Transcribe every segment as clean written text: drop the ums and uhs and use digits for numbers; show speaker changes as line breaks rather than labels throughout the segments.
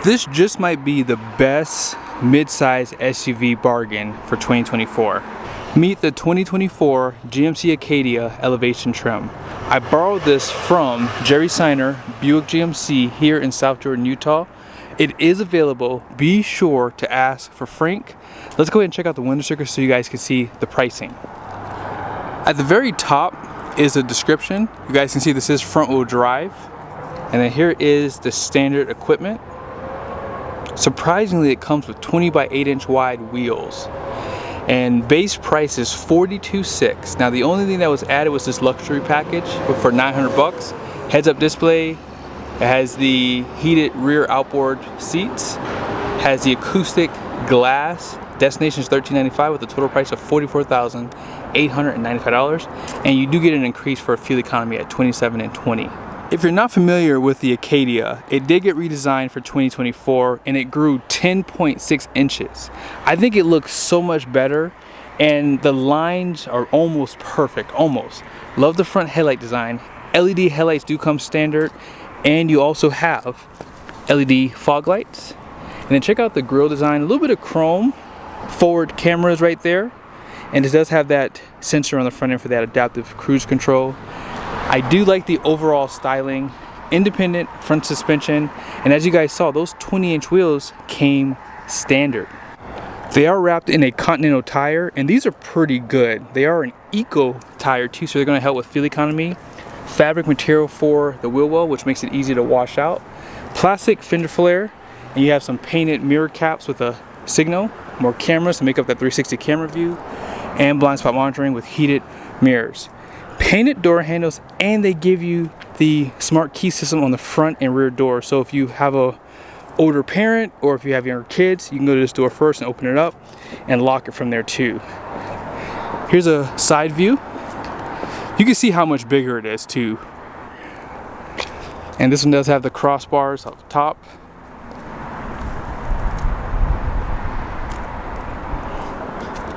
This just might be the best mid-size SUV bargain for 2024. Meet the 2024 GMC Acadia elevation trim. I borrowed this from Jerry Seiner, Buick GMC here in South Jordan, Utah. It is available. Be sure to ask for Frank. Let's go ahead and check out the window sticker so you guys can see the pricing. At the very top is a description. You guys can see this is front wheel drive. And then here is the standard equipment. Surprisingly, it comes with 20 by 8 inch wide wheels. And base price is $42,600. Now the only thing that was added was this luxury package for $900. Heads up display. It has the heated rear outboard seats. Has the acoustic glass. Destination is $1,395 with a total price of $44,895. And you do get an increase for fuel economy at $27 and $20. If you're not familiar with the Acadia, it did get redesigned for 2024 and it grew 10.6 inches. I think it looks so much better and the lines are almost perfect, almost. Love the front headlight design. LED headlights do come standard and you also have LED fog lights. And then check out the grille design, a little bit of chrome, forward cameras right there. And it does have that sensor on the front end for that adaptive cruise control. I do like the overall styling, independent front suspension, and as you guys saw, those 20-inch wheels came standard. They are wrapped in a Continental tire, and these are pretty good. They are an eco tire too, so they're going to help with fuel economy. Fabric material for the wheel well, which makes it easy to wash out. Plastic fender flare, and you have some painted mirror caps with a signal, more cameras to make up that 360 camera view, and blind spot monitoring with heated mirrors. Painted door handles, and they give you the smart key system on the front and rear door. So if you have a older parent or if you have younger kids, you can go to this door first and open it up and lock it from there too. Here's a side view. You can see how much bigger it is too. And this one does have the crossbars up top.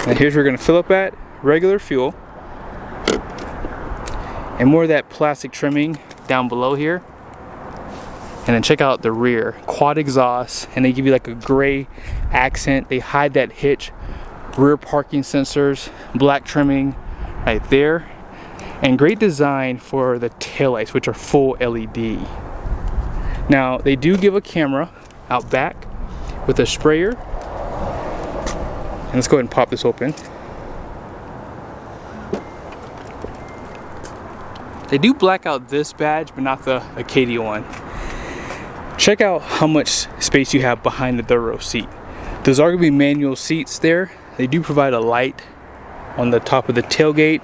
And here's where we're going to fill up at regular fuel. And more of that plastic trimming down below here. And then check out the rear. Quad exhaust, and they give you like a gray accent. They hide that hitch. Rear parking sensors, black trimming right there. And great design for the taillights, which are full LED. Now, they do give a camera out back with a sprayer. And let's go ahead and pop this open. They do black out this badge, but not the Acadia one. Check out how much space you have behind the third row seat. Those are going to be manual seats there. They do provide a light on the top of the tailgate,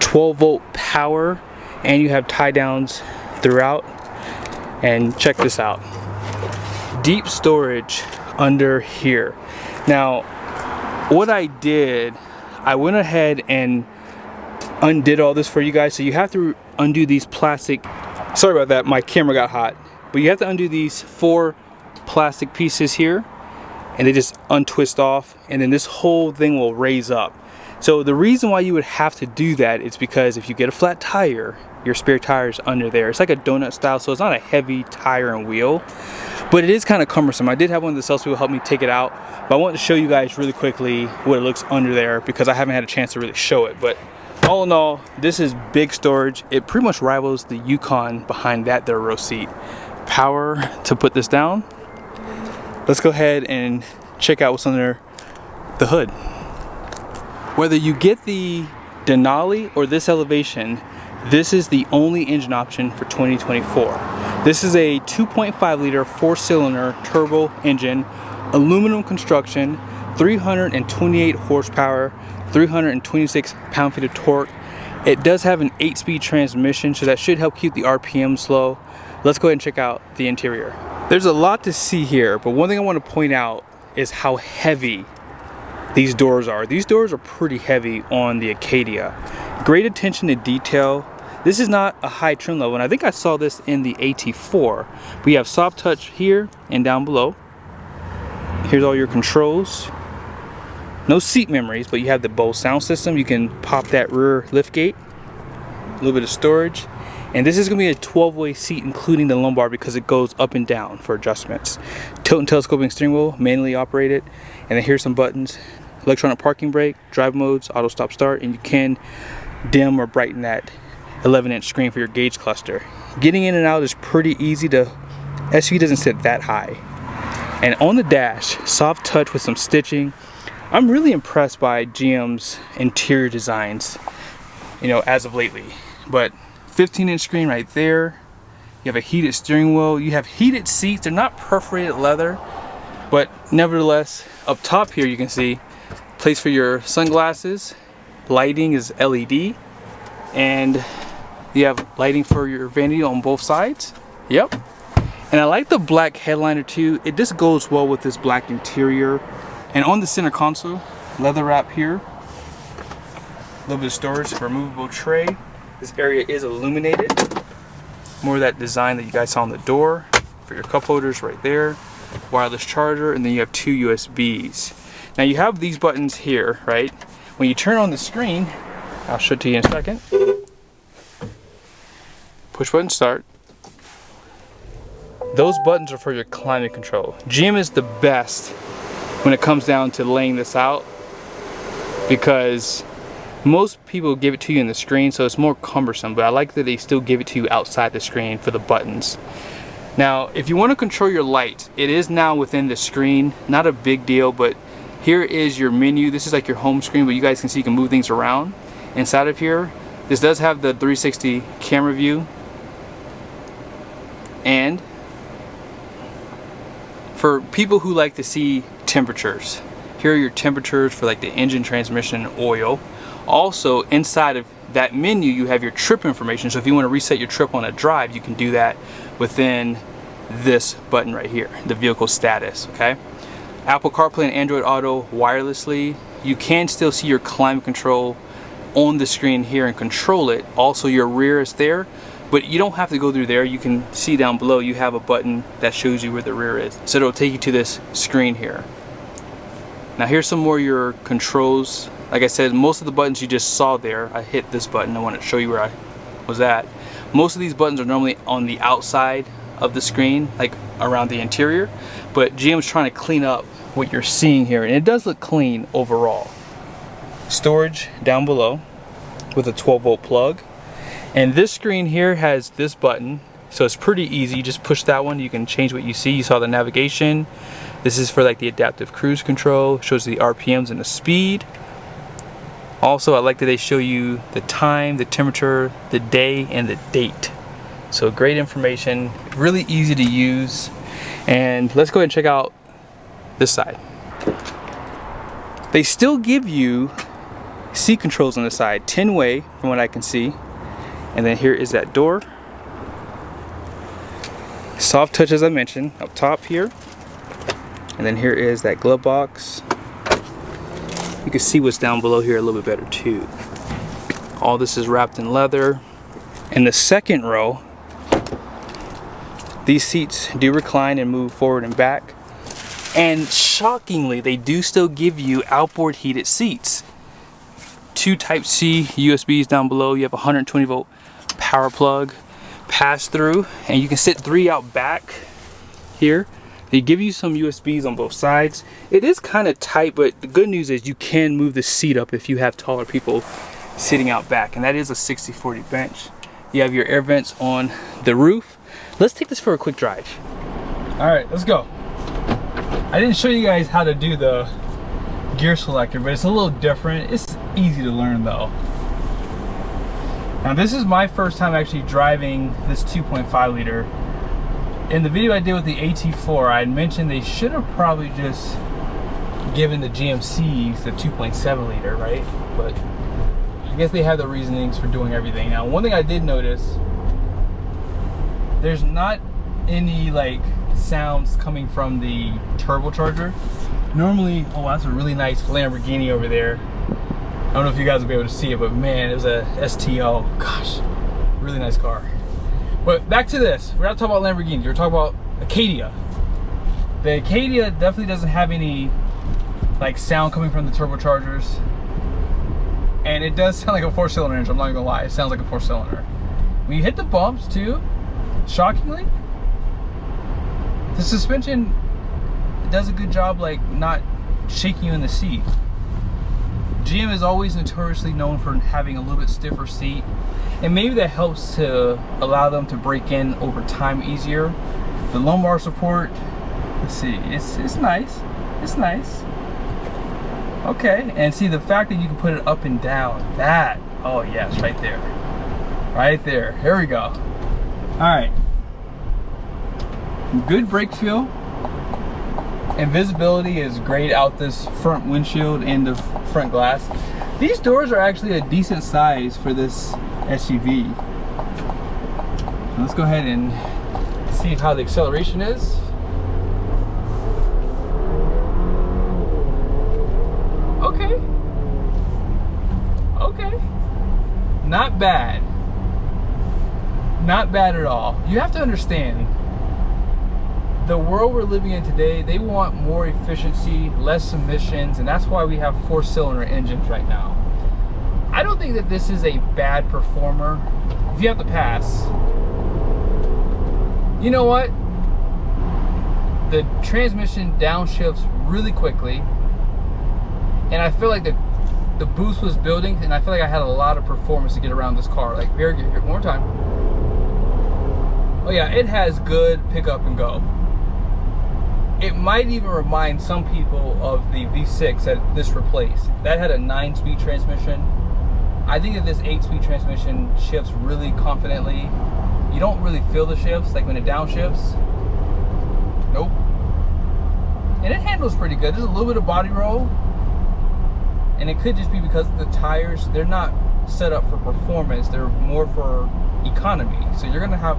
12-volt power, and you have tie downs throughout. And check this out. Deep storage under here. Now, what I did, I went ahead and undid all this for you guys. So you have to undo these plastic, sorry about that, my camera got hot, but you have to undo these 4 plastic pieces here, and they just untwist off, and then this whole thing will raise up. So the reason why you would have to do that is because if you get a flat tire, your spare tire is under there. It's like a donut style, so it's not a heavy tire and wheel, but it is kind of cumbersome. I did have one of the sales people help me take it out, but I wanted to show you guys really quickly what it looks under there because I haven't had a chance to really show it. But all in all, this is big storage. It pretty much rivals the Yukon behind that third row seat. Power to put this down. Let's go ahead and check out what's under the hood. Whether you get the Denali or this elevation, this is the only engine option for 2024. This is a 2.5 liter 4-cylinder turbo engine, aluminum construction, 328 horsepower, 326 pound-feet of torque. It does have an 8-speed transmission, so that should help keep the RPMs low. Let's go ahead and check out the interior. There's a lot to see here, but one thing I want to point out is how heavy these doors are. These doors are pretty heavy on the Acadia. Great attention to detail. This is not a high trim level, and I think I saw this in the AT4. We have soft touch here and down below. Here's all your controls. No seat memories, but you have the Bose sound system. You can pop that rear lift gate. A little bit of storage. And this is going to be a 12-way seat, including the lumbar, because it goes up and down for adjustments. Tilt and telescoping steering wheel, manually operated. And then here's some buttons: electronic parking brake, drive modes, auto stop start, and you can dim or brighten that 11-inch screen for your gauge cluster. Getting in and out is pretty easy. The SUV doesn't sit that high. And on the dash, soft touch with some stitching. I'm really impressed by GM's interior designs, you know, as of lately. But 15-inch screen right there. You have a heated steering wheel. You have heated seats. They're not perforated leather, but nevertheless, up top here you can see place for your sunglasses. Lighting is LED, and you have lighting for your vanity on both sides. Yep. And I like the black headliner too. It just goes well with this black interior. And on the center console, leather wrap here. A little bit of storage, removable tray. This area is illuminated. More of that design that you guys saw on the door for your cup holders right there. Wireless charger, and then you have 2 USBs. Now you have these buttons here, right? When you turn on the screen, I'll show it to you in a second. Push button start. Those buttons are for your climate control. GM is the best when it comes down to laying this out, because most people give it to you in the screen, so it's more cumbersome, but I like that they still give it to you outside the screen for the buttons. Now, if you want to control your light, it is now within the screen. Not a big deal, but here is your menu. This is like your home screen, but you guys can see you can move things around. Inside of here, this does have the 360 camera view. And for people who like to see temperatures, here are your temperatures for like the engine, transmission, oil. Also, inside of that menu, you have your trip information. So if you want to reset your trip on a drive, you can do that within this button right here, the vehicle status, okay? Apple CarPlay and Android Auto wirelessly. You can still see your climate control on the screen here and control it. Also, your rear is there, but you don't have to go through there. You can see down below, you have a button that shows you where the rear is. So it'll take you to this screen here. Now here's some more of your controls. Like I said, most of the buttons you just saw there, I hit this button. I want to show you where I was at. Most of these buttons are normally on the outside of the screen, like around the interior, but GM's trying to clean up what you're seeing here, and it does look clean overall. Storage down below with a 12-volt plug. And this screen here has this button, so it's pretty easy. You just push that one, you can change what you see. You saw the navigation. This is for like the adaptive cruise control, shows the RPMs and the speed. Also, I like that they show you the time, the temperature, the day, and the date. So great information, really easy to use. And let's go ahead and check out this side. They still give you seat controls on the side, 10-way from what I can see. And then here is that door. Soft touch, as I mentioned, up top here. And then here is that glove box. You can see what's down below here a little bit better too. All this is wrapped in leather. In the second row, these seats do recline and move forward and back. And shockingly, they do still give you outboard heated seats. 2 Type-C USBs down below. You have a 120-volt power plug, pass through, and you can sit 3 out back here. They give you some USBs on both sides. It is kind of tight, but the good news is you can move the seat up if you have taller people sitting out back, and that is a 60/40 bench. You have your air vents on the roof. Let's take this for a quick drive. All right, let's go. I didn't show you guys how to do the gear selector, but it's a little different. It's easy to learn though. Now this is my first time actually driving this 2.5 liter. In the video I did with the AT4, I had mentioned they should have probably just given the GMCs the 2.7 liter, right? But I guess they have the reasonings for doing everything. Now, one thing I did notice, there's not any like sounds coming from the turbocharger. Normally, oh, that's a really nice Lamborghini over there. I don't know if you guys will be able to see it, but man, it was a STO. Gosh, really nice car. But back to this, we're not talking about Lamborghinis, we're talking about Acadia. The Acadia definitely doesn't have any like sound coming from the turbochargers. And it does sound like a 4-cylinder engine, I'm not even gonna lie, it sounds like a 4-cylinder. When you hit the bumps too, shockingly, the suspension does a good job like not shaking you in the seat. GM is always notoriously known for having a little bit stiffer seat, and maybe that helps to allow them to break in over time easier. The lumbar support, let's see, it's nice. It's nice. Okay, and see the fact that you can put it up and down, that, oh yes, right there. Right there, here we go. All right, good brake feel, and visibility is great out this front windshield and the front glass. These doors are actually a decent size for this SUV. Let's go ahead and see how the acceleration is. Okay. Okay. Not bad. Not bad at all. You have to understand, the world we're living in today, they want more efficiency, less emissions, and that's why we have 4-cylinder engines right now. I don't think that this is a bad performer. If you have to pass, you know what? The transmission downshifts really quickly, and I feel like the boost was building, and I feel like I had a lot of performance to get around this car. Like, here, one more time. Oh yeah, it has good pick up and go. It might even remind some people of the V6 that this replaced. That had a 9-speed transmission. I think that this 8-speed transmission shifts really confidently. You don't really feel the shifts, like when it downshifts. Nope. And it handles pretty good. There's a little bit of body roll. And it could just be because the tires, they're not set up for performance. They're more for economy. So you're gonna have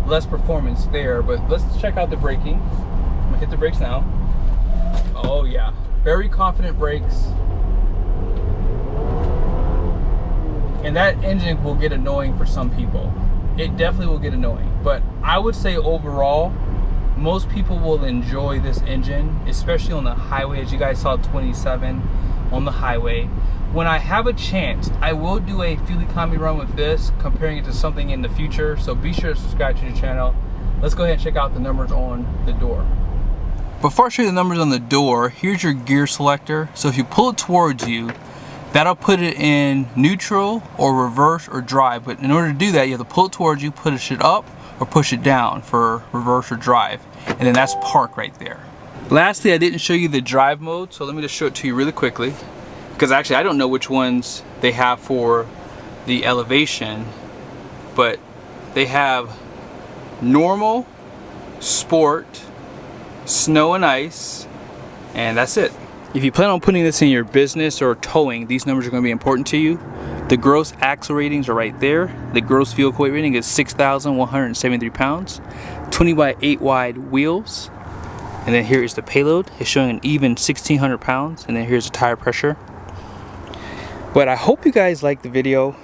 less performance there. But let's check out the braking. I'm gonna hit the brakes now. Oh yeah, very confident brakes. And that engine will get annoying for some people. It definitely will get annoying. But I would say overall, most people will enjoy this engine, especially on the highway. As you guys saw 27 on the highway. When I have a chance, I will do a fuel economy run with this, comparing it to something in the future. So be sure to subscribe to the channel. Let's go ahead and check out the numbers on the door. Before I show you the numbers on the door, here's your gear selector. So if you pull it towards you, that'll put it in neutral or reverse or drive. But in order to do that, you have to pull it towards you, push it up or push it down for reverse or drive. And then that's park right there. Lastly, I didn't show you the drive mode, so let me just show it to you really quickly. Because actually I don't know which ones they have for the elevation, but they have normal, sport, snow and ice, and that's it. If you plan on putting this in your business or towing, these numbers are going to be important to you. The gross axle ratings are right there. The gross vehicle weight rating is 6,173 pounds, 20 by 8 wide wheels, and then here is the payload. It's showing an even 1,600 pounds, and then here's the tire pressure. But I hope you guys liked the video.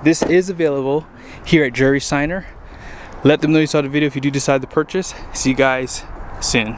This is available here at Seiner. Let them know you saw the video if you do decide to purchase. See you guys soon.